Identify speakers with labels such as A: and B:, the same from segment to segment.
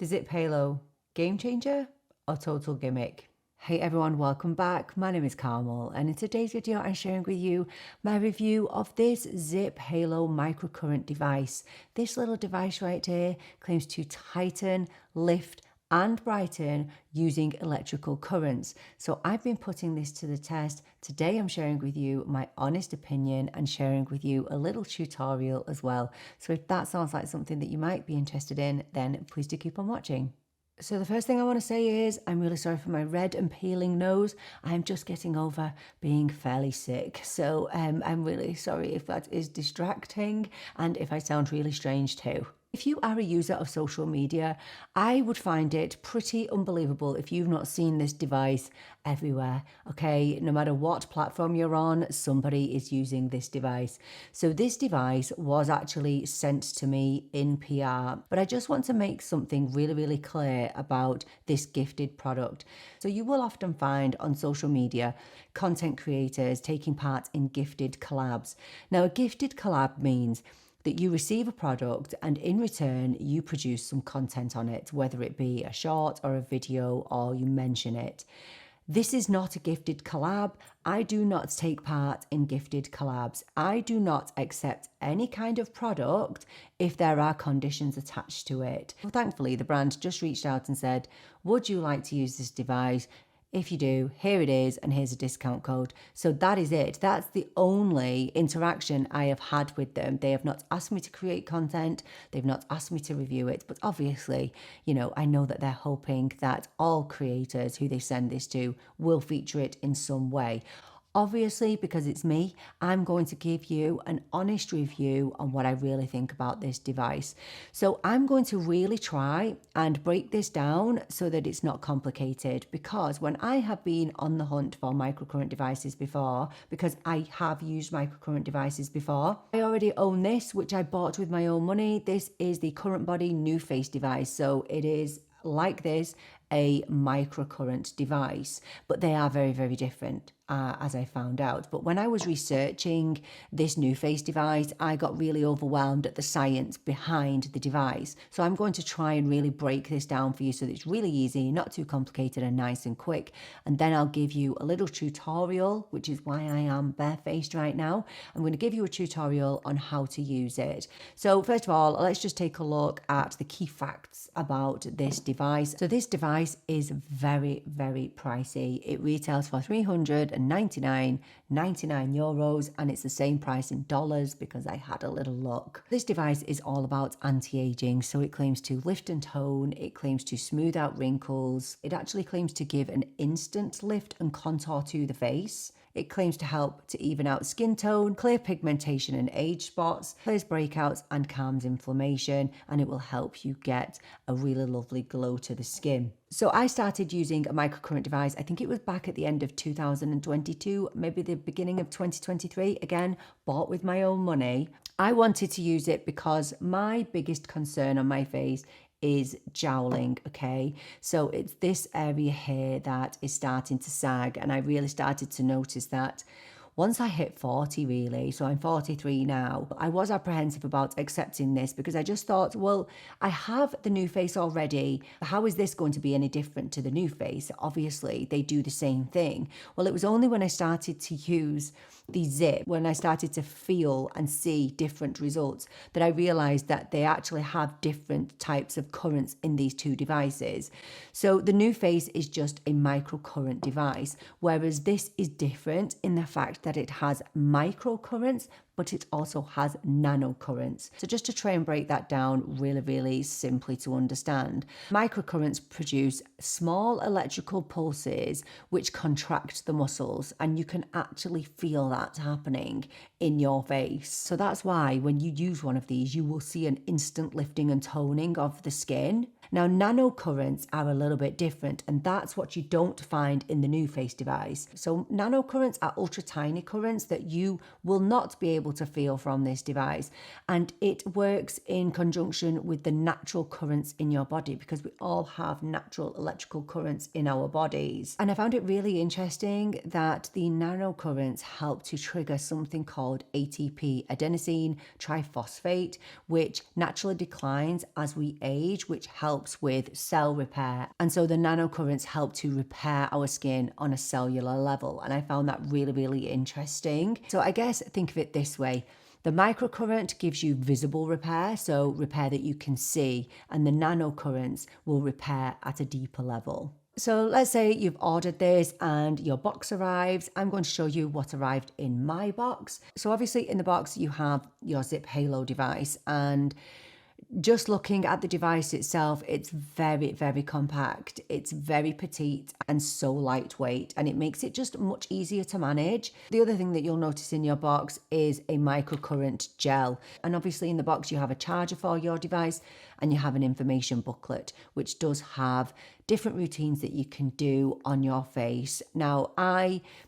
A: The Ziip Halo, game changer or total gimmick? Hey everyone, welcome back. My name is Carmel, and in today's video I'm sharing with you my review of this Ziip Halo microcurrent device. This little device right here claims to tighten, lift and brighten using electrical currents. So I've been putting this to the test. Today I'm sharing with you my honest opinion and sharing with you a little tutorial as well. So if that sounds like something that you might be interested in, then please do keep on watching. So the first thing I want to say is I'm really sorry for my red and peeling nose. I'm just getting over being fairly sick. So I'm really sorry if that is distracting and if I sound really strange too. If you are a user of social media, I would find it pretty unbelievable if you've not seen this device everywhere, okay? No matter what platform you're on, somebody is using this device. So this device was actually sent to me in PR, but I just want to make something really, really clear about this gifted product. So you will often find on social media content creators taking part in gifted collabs. Now, a gifted collab means that you receive a product and in return you produce some content on it, whether it be a short or a video or you mention it. This is not a gifted collab. I do not take part in gifted collabs. I do not accept any kind of product if there are conditions attached to it. Well, thankfully, the brand just reached out and said, would you like to use this device? If you do, here it is, and here's a discount code. So that is it. That's the only interaction I have had with them. They have not asked me to create content. They've not asked me to review it. But obviously, I know that they're hoping that all creators who they send this to will feature it in some way. Obviously, because it's me, I'm going to give you an honest review on what I really think about this device. So I'm going to really try and break this down so that it's not complicated, because when I have been on the hunt for microcurrent devices before, because I have used microcurrent devices before, I already own this, which I bought with my own money. This is the Current Body NuFace device. So it is like this, a microcurrent device, but they are very, very different, as I found out. But when I was researching this NuFace device, I got really overwhelmed at the science behind the device. So I'm going to try and really break this down for you so that it's really easy, not too complicated, and nice and quick. And then I'll give you a little tutorial, which is why I am barefaced right now. I'm going to give you a tutorial on how to use it. So first of all, let's just take a look at the key facts about this device. So this device is very, very pricey. It retails for €399.99, and it's the same price in dollars because I had a little look. This device is all about anti-aging, so it claims to lift and tone, it claims to smooth out wrinkles, it actually claims to give an instant lift and contour to the face. It claims to help to even out skin tone, clear pigmentation and age spots, clears breakouts and calms inflammation, and it will help you get a really lovely glow to the skin. So I started using a microcurrent device, I think it was back at the end of 2022, maybe the beginning of 2023, again, bought with my own money. I wanted to use it because my biggest concern on my face is jowling, okay? So it's this area here that is starting to sag, and I really started to notice that once I hit 40 really, so I'm 43 now, I was apprehensive about accepting this because I just thought, well, I have the NuFace already. How is this going to be any different to the NuFace? Obviously, they do the same thing. Well, it was only when I started to use the Ziip, when I started to feel and see different results, that I realized that they actually have different types of currents in these two devices. So the NuFace is just a microcurrent device, whereas this is different in the fact that it has microcurrents, but it also has nanocurrents. So just to try and break that down really, really simply to understand, microcurrents produce small electrical pulses which contract the muscles, and you can actually feel that happening in your face. So that's why when you use one of these, you will see an instant lifting and toning of the skin. Now, nanocurrents are a little bit different, and that's what you don't find in the NuFace device. So nanocurrents are ultra tiny currents that you will not be able to feel from this device, and it works in conjunction with the natural currents in your body, because we all have natural electrical currents in our bodies. And I found it really interesting that the nanocurrents help to trigger something called ATP, adenosine triphosphate, which naturally declines as we age, which helps helps with cell repair. And so the nanocurrents help to repair our skin on a cellular level. And I found that really, really interesting. So I guess think of it this way. The microcurrent gives you visible repair, so repair that you can see, and the nanocurrents will repair at a deeper level. So let's say you've ordered this and your box arrives. I'm going to show you what arrived in my box. So obviously in the box you have your Ziip Halo device, and just looking at the device itself, it's very, very compact. It's very petite and so lightweight, and it makes it just much easier to manage. The other thing that you'll notice in your box is a microcurrent gel. And obviously in the box you have a charger for your device and you have an information booklet, which does have different routines that you can do on your face. Now,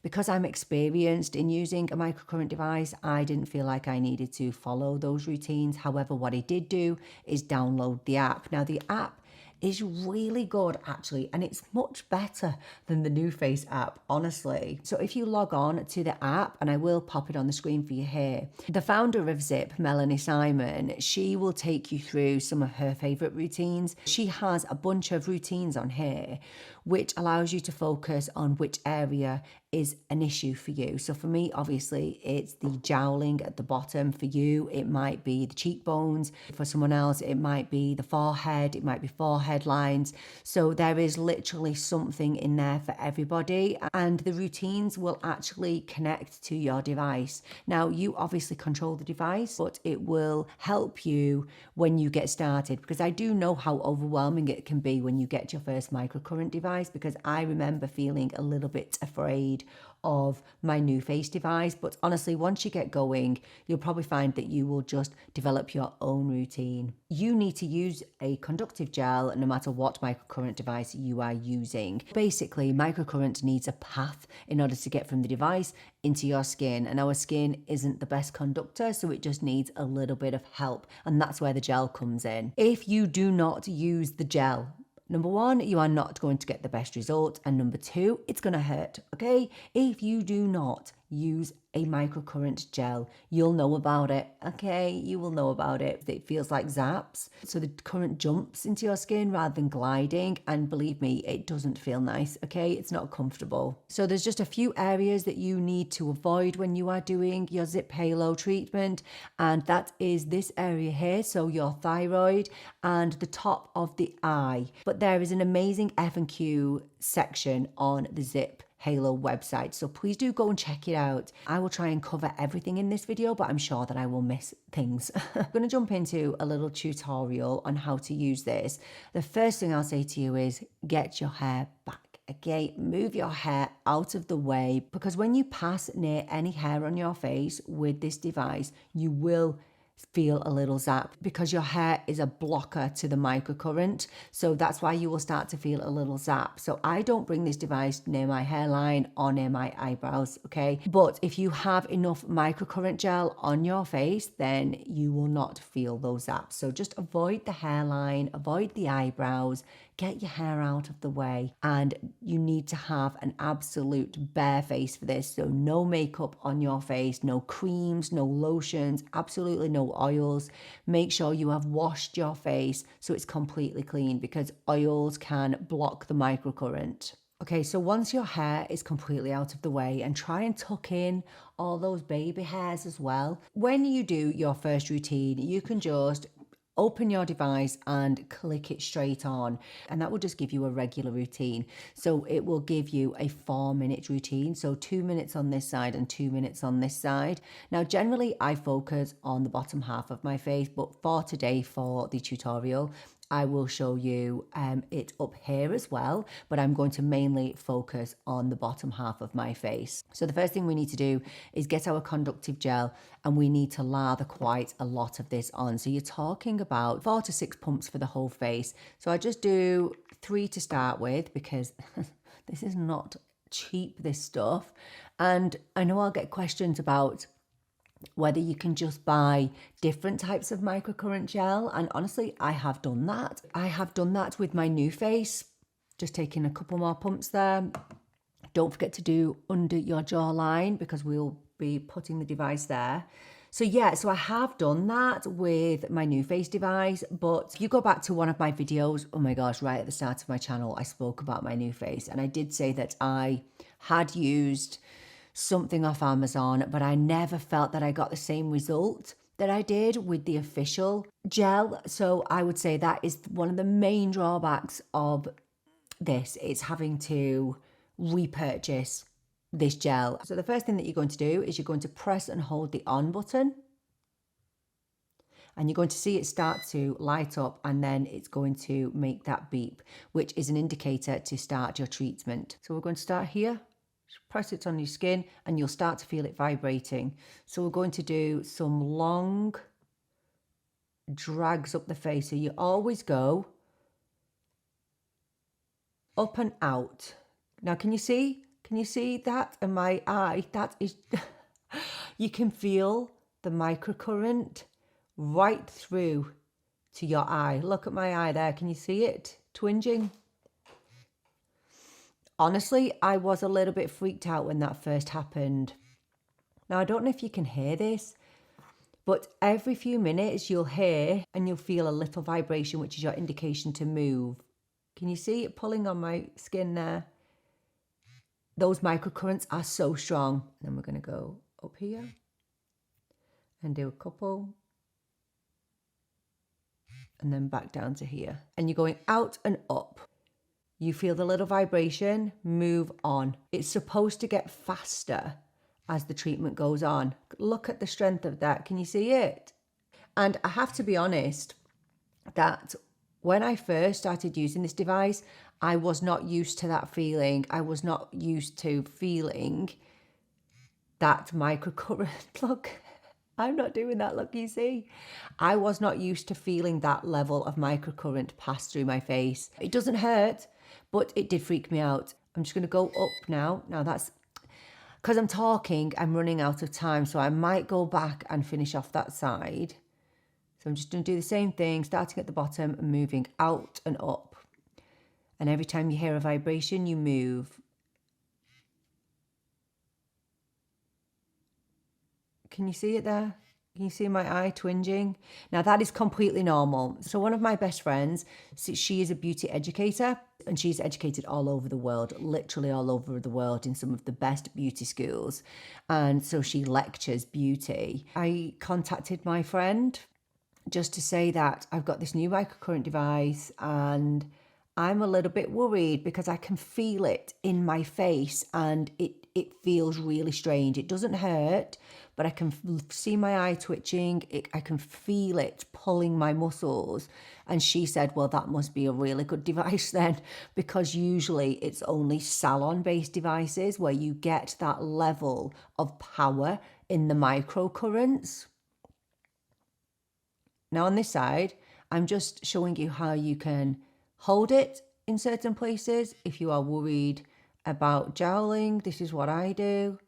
A: because I'm experienced in using a microcurrent device, I didn't feel like I needed to follow those routines. However, what I did do is download the app. Now, the app is really good actually, and it's much better than the NuFace app, honestly. So if you log on to the app, and I will pop it on the screen for you here, the founder of Ziip, Melanie Simon, she will take you through some of her favorite routines. She has a bunch of routines on here which allows you to focus on which area is an issue for you. So for me, obviously, it's the jowling at the bottom. For you, it might be the cheekbones. For someone else, it might be the forehead. It might be forehead lines. So there is literally something in there for everybody. And the routines will actually connect to your device. Now, you obviously control the device, but it will help you when you get started, because I do know how overwhelming it can be when you get your first microcurrent device, because I remember feeling a little bit afraid of my NuFace device. But honestly, once you get going, you'll probably find that you will just develop your own routine. You need to use a conductive gel no matter what microcurrent device you are using. Basically, microcurrent needs a path in order to get from the device into your skin, and our skin isn't the best conductor, so it just needs a little bit of help, and that's where the gel comes in. If you do not use the gel, number one, you are not going to get the best result. And number two, it's going to hurt, okay? If you do not use a microcurrent gel, you'll know about it, okay? You will know about it. It feels like zaps. So the current jumps into your skin rather than gliding. And believe me, it doesn't feel nice, okay? It's not comfortable. So there's just a few areas that you need to avoid when you are doing your Ziip Halo treatment. And that is this area here. So your thyroid and the top of the eye. But there is an amazing F&Q section on the Ziip Halo website, so please do go and check it out. I will try and cover everything in this video, but I'm sure that I will miss things. I'm going to jump into a little tutorial on how to use this. The first thing I'll say to you is get your hair back. Okay, move your hair out of the way, because when you pass near any hair on your face with this device, you will feel a little zap, because your hair is a blocker to the microcurrent. So that's why you will start to feel a little zap. So I don't bring this device near my hairline or near my eyebrows, okay? But if you have enough microcurrent gel on your face, then you will not feel those zaps. So just avoid the hairline, avoid the eyebrows, get your hair out of the way. And you need to have an absolute bare face for this. So no makeup on your face, no creams, no lotions, absolutely no oils. Make sure you have washed your face so it's completely clean, because oils can block the microcurrent. Okay, so once your hair is completely out of the way, and try and tuck in all those baby hairs as well. When you do your first routine, you can just open your device and click it straight on, and that will just give you a regular routine. So it will give you a 4-minute routine, so 2 minutes on this side and 2 minutes on this side. Now generally I focus on the bottom half of my face, but for today, for the tutorial, I will show you it up here as well, but I'm going to mainly focus on the bottom half of my face. So the first thing we need to do is get our conductive gel, and we need to lather quite a lot of this on. So you're talking about 4 to 6 pumps for the whole face. So I just do 3 to start with, because this is not cheap, this stuff. And I know I'll get questions about whether you can just buy different types of microcurrent gel, and honestly, I have done that. I have done that with my NuFace, just taking a couple more pumps there. Don't forget to do under your jawline, because we'll be putting the device there. So yeah, so I have done that with my new face device, but if you go back to one of my videos, oh my gosh, right at the start of my channel, I spoke about my new face, and I did say that I had used something off Amazon, but I never felt that I got the same result that I did with the official gel. So I would say that is one of the main drawbacks of this, is having to repurchase this gel. So the first thing that you're going to do is you're going to press and hold the on button, and you're going to see it start to light up, and then it's going to make that beep, which is an indicator to start your treatment. So we're going to start here. Press it on your skin and you'll start to feel it vibrating. So we're going to do some long drags up the face. So you always go up and out. Now, can you see? Can you see that? And my eye, that is, you can feel the microcurrent right through to your eye. Look at my eye there. Can you see it twinging? Honestly, I was a little bit freaked out when that first happened. Now, I don't know if you can hear this, but every few minutes you'll hear and you'll feel a little vibration, which is your indication to move. Can you see it pulling on my skin there? Those microcurrents are so strong. And then we're going to go up here and do a couple. And then back down to here. And you're going out and up. You feel the little vibration, move on. It's supposed to get faster as the treatment goes on. Look at the strength of that. Can you see it? And I have to be honest that when I first started using this device, I was not used to that feeling. I was not used to feeling that microcurrent. Look, I'm not doing that. Look, you see? I was not used to feeling that level of microcurrent pass through my face. It doesn't hurt, but it did freak me out. I'm just going to go up now. Now that's because I'm talking, I'm running out of time. So I might go back and finish off that side. So I'm just going to do the same thing, starting at the bottom and moving out and up. And every time you hear a vibration, you move. Can you see it there? Can you see my eye twinging? Now that is completely normal. So one of my best friends, she is a beauty educator, and she's educated all over the world, literally all over the world in some of the best beauty schools. And so she lectures beauty. I contacted my friend just to say that I've got this new microcurrent device and I'm a little bit worried because I can feel it in my face and it feels really strange. It doesn't hurt, but I can see my eye twitching. I can feel it pulling my muscles. And she said, well, that must be a really good device then, because usually it's only salon-based devices where you get that level of power in the microcurrents. Now on this side, I'm just showing you how you can hold it in certain places. If you are worried about joweling, this is what I do.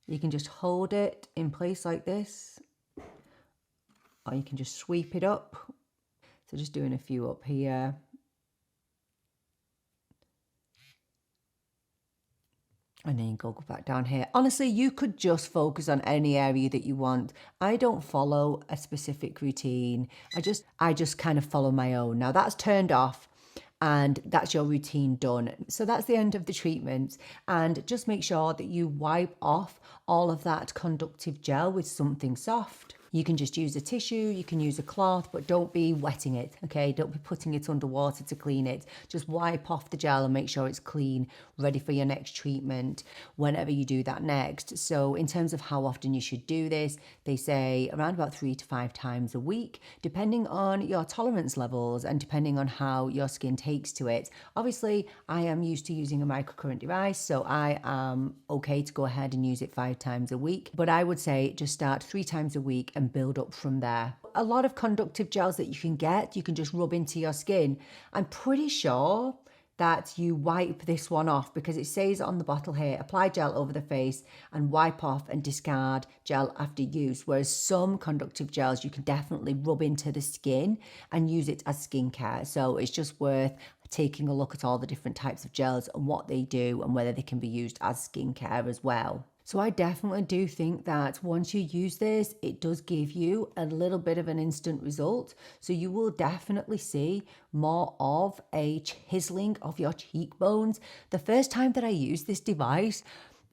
A: You can just hold it in place like this, or you can just sweep it up. So just doing a few up here. And then you go back down here. Honestly, you could just focus on any area that you want. I don't follow a specific routine. I just kind of follow my own. Now that's turned off and that's your routine done. So that's the end of the treatment. And just make sure that you wipe off all of that conductive gel with something soft. You can just use a tissue, you can use a cloth, but don't be wetting it, okay? Don't be putting it under water to clean it. Just wipe off the gel and make sure it's clean, ready for your next treatment whenever you do that next. So in terms of how often you should do this, they say around about 3 to 5 times a week, depending on your tolerance levels and depending on how your skin takes to it. Obviously, I am used to using a microcurrent device, so I am okay to go ahead and use it 5 times a week. But I would say just start 3 times a week and build up from there. A lot of conductive gels that you can just rub into your skin. I'm pretty sure that you wipe this one off because it says on the bottle here, apply gel over the face and wipe off and discard gel after use. Whereas some conductive gels, you can definitely rub into the skin and use it as skincare. So it's just worth taking a look at all the different types of gels and what they do and whether they can be used as skincare as well. So I definitely do think that once you use this, it does give you a little bit of an instant result. So you will definitely see more of a chiseling of your cheekbones. The first time that I used this device,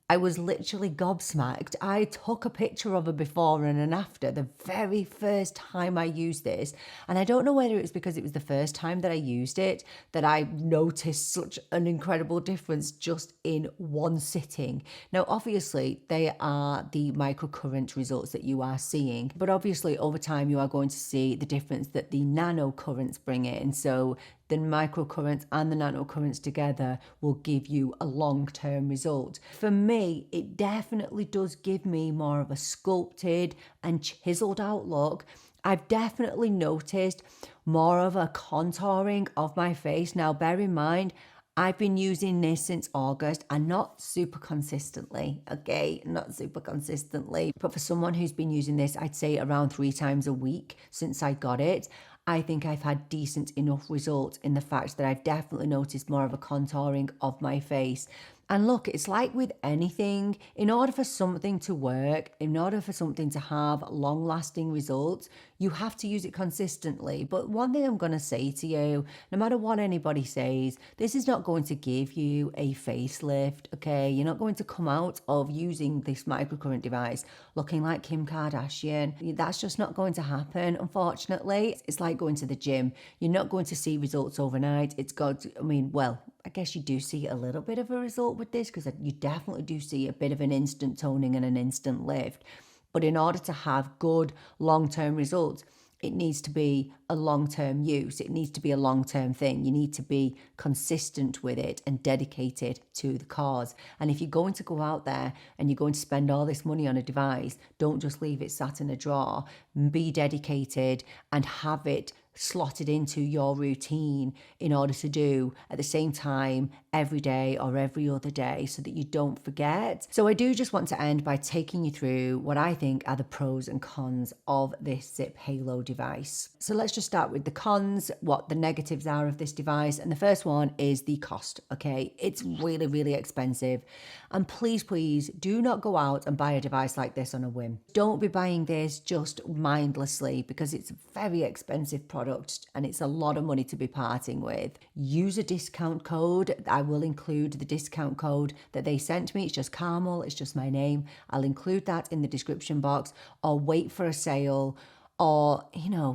A: I was literally gobsmacked. I took a picture of a before and an after the very first time I used this. And I don't know whether it's because it was the first time that I used it that I noticed such an incredible difference just in one sitting. Now, obviously, they are the microcurrent results that you are seeing, but obviously, over time, you are going to see the difference that the nanocurrents bring in. So the microcurrents and the nanocurrents together will give you a long-term result. For me, it definitely does give me more of a sculpted and chiseled out look. I've definitely noticed more of a contouring of my face. Now, bear in mind, I've been using this since August and not super consistently, okay? Not super consistently. But for someone who's been using this, I'd say around 3 times a week since I got it. I think I've had decent enough results in the fact that I've definitely noticed more of a contouring of my face. And look, it's like with anything, in order for something to work, in order for something to have long lasting results, you have to use it consistently. But one thing I'm going to say to you, no matter what anybody says, this is not going to give you a facelift, okay? You're not going to come out of using this microcurrent device looking like Kim Kardashian. That's just not going to happen, unfortunately. It's like going to the gym. You're not going to see results overnight. It's got to, well, I guess you do see a little bit of a result with this because you definitely do see a bit of an instant toning and an instant lift. But in order to have good long-term results, it needs to be a long-term use. It needs to be a long-term thing. You need to be consistent with it and dedicated to the cause. And if you're going to go out there and you're going to spend all this money on a device, don't just leave it sat in a drawer. Be dedicated and have it slotted into your routine in order to do at the same time every day or every other day so that you don't forget. So I do just want to end by taking you through what I think are the pros and cons of this Ziip Halo device. So let's just start with the cons, what the negatives are of this device. And the first one is the cost, okay? It's really, really expensive. And please, please do not go out and buy a device like this on a whim. Don't be buying this just mindlessly because it's a very expensive product and it's a lot of money to be parting with. Use a discount code. I will include the discount code that they sent me. It's just Carmel. It's just my name. I'll include that in the description box, or wait for a sale, or,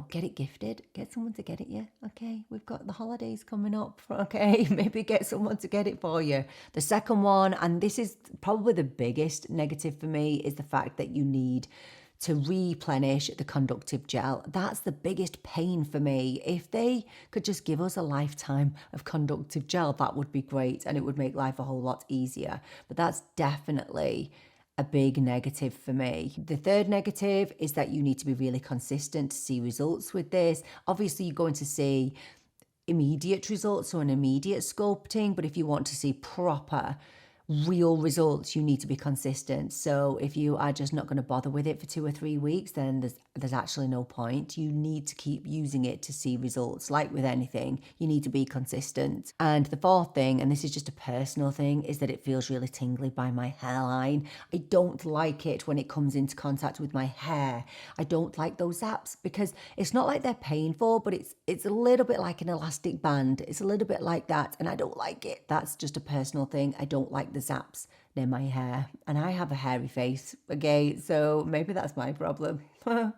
A: get it gifted. Get someone to get it you. Okay, we've got the holidays coming up. Okay, maybe get someone to get it for you. The second one, and this is probably the biggest negative for me, is the fact that you need to replenish the conductive gel. That's the biggest pain for me. If they could just give us a lifetime of conductive gel, that would be great and it would make life a whole lot easier. But that's definitely a big negative for me. The third negative is that you need to be really consistent to see results with this. Obviously, you're going to see immediate results or an immediate sculpting, but if you want to see proper real results, you need to be consistent. So if you are just not going to bother with it for 2 or 3 weeks, then there's actually no point. You need to keep using it to see results. Like with anything, you need to be consistent. And the fourth thing, and this is just a personal thing, is that it feels really tingly by my hairline. I don't like it when it comes into contact with my hair. I don't like those zaps because it's not like they're painful, but it's a little bit like an elastic band. It's a little bit like that, and I don't like it. That's just a personal thing. I don't like the zaps near my hair, and I have a hairy face, okay, so maybe that's my problem.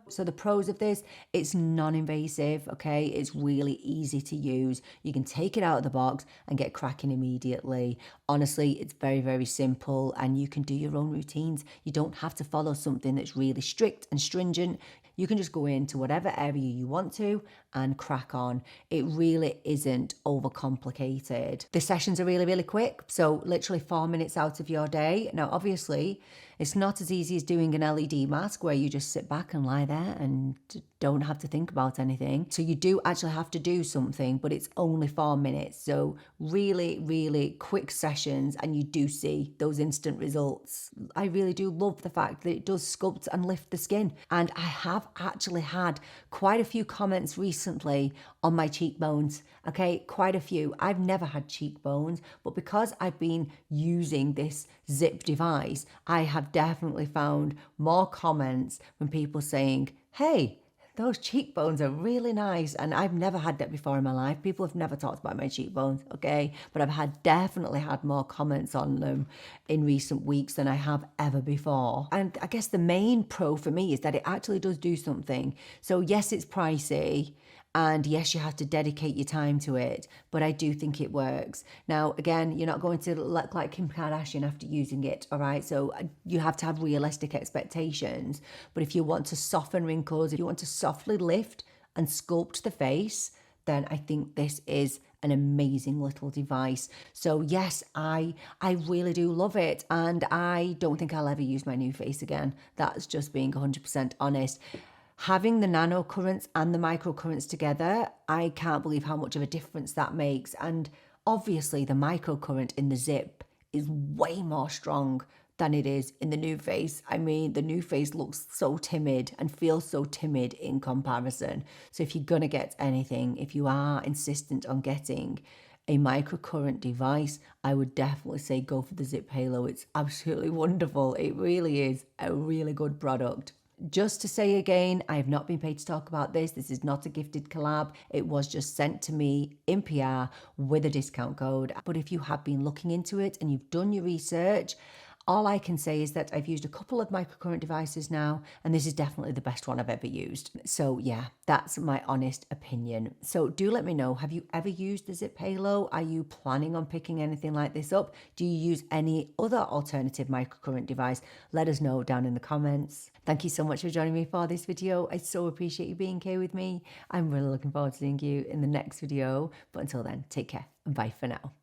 A: So the pros of this, it's non-invasive, okay, it's really easy to use. You can take it out of the box and get cracking immediately. Honestly, it's very, very simple, and you can do your own routines. You don't have to follow something that's really strict and stringent. You can just go into whatever area you want to and crack on. It really isn't overcomplicated. The sessions are really, really quick. So literally 4 minutes out of your day. Now, obviously, it's not as easy as doing an LED mask where you just sit back and lie there and don't have to think about anything. So you do actually have to do something, but it's only 4 minutes. So really, really quick sessions, and you do see those instant results. I really do love the fact that it does sculpt and lift the skin. And I have actually had quite a few comments recently recently on my cheekbones. Okay, quite a few. I've never had cheekbones, but because I've been using this Ziip device, I have definitely found more comments from people saying, hey, those cheekbones are really nice. And I've never had that before in my life. People have never talked about my cheekbones, okay? But I've definitely had more comments on them in recent weeks than I have ever before. And I guess the main pro for me is that it actually does do something. So yes, it's pricey. And yes, you have to dedicate your time to it, but I do think it works. Now, again, you're not going to look like Kim Kardashian after using it, all right? So you have to have realistic expectations. But if you want to soften wrinkles, if you want to softly lift and sculpt the face, then I think this is an amazing little device. So yes, I really do love it. And I don't think I'll ever use my new face again. That's just being 100% honest. Having the nanocurrents and the microcurrents together, I can't believe how much of a difference that makes. And obviously the microcurrent in the Ziip is way more strong than it is in the new face. I mean, the new face looks so timid and feels so timid in comparison. So if you're gonna get anything, if you are insistent on getting a microcurrent device, I would definitely say go for the Ziip Halo. It's absolutely wonderful. It really is a really good product. Just to say again, I have not been paid to talk about this. This is not a gifted collab. It was just sent to me in PR with a discount code. But if you have been looking into it and you've done your research, all I can say is that I've used a couple of microcurrent devices now, and this is definitely the best one I've ever used. So yeah, that's my honest opinion. So do let me know, have you ever used the Ziip Halo? Are you planning on picking anything like this up? Do you use any other alternative microcurrent device? Let us know down in the comments. Thank you so much for joining me for this video. I so appreciate you being here with me. I'm really looking forward to seeing you in the next video. But until then, take care and bye for now.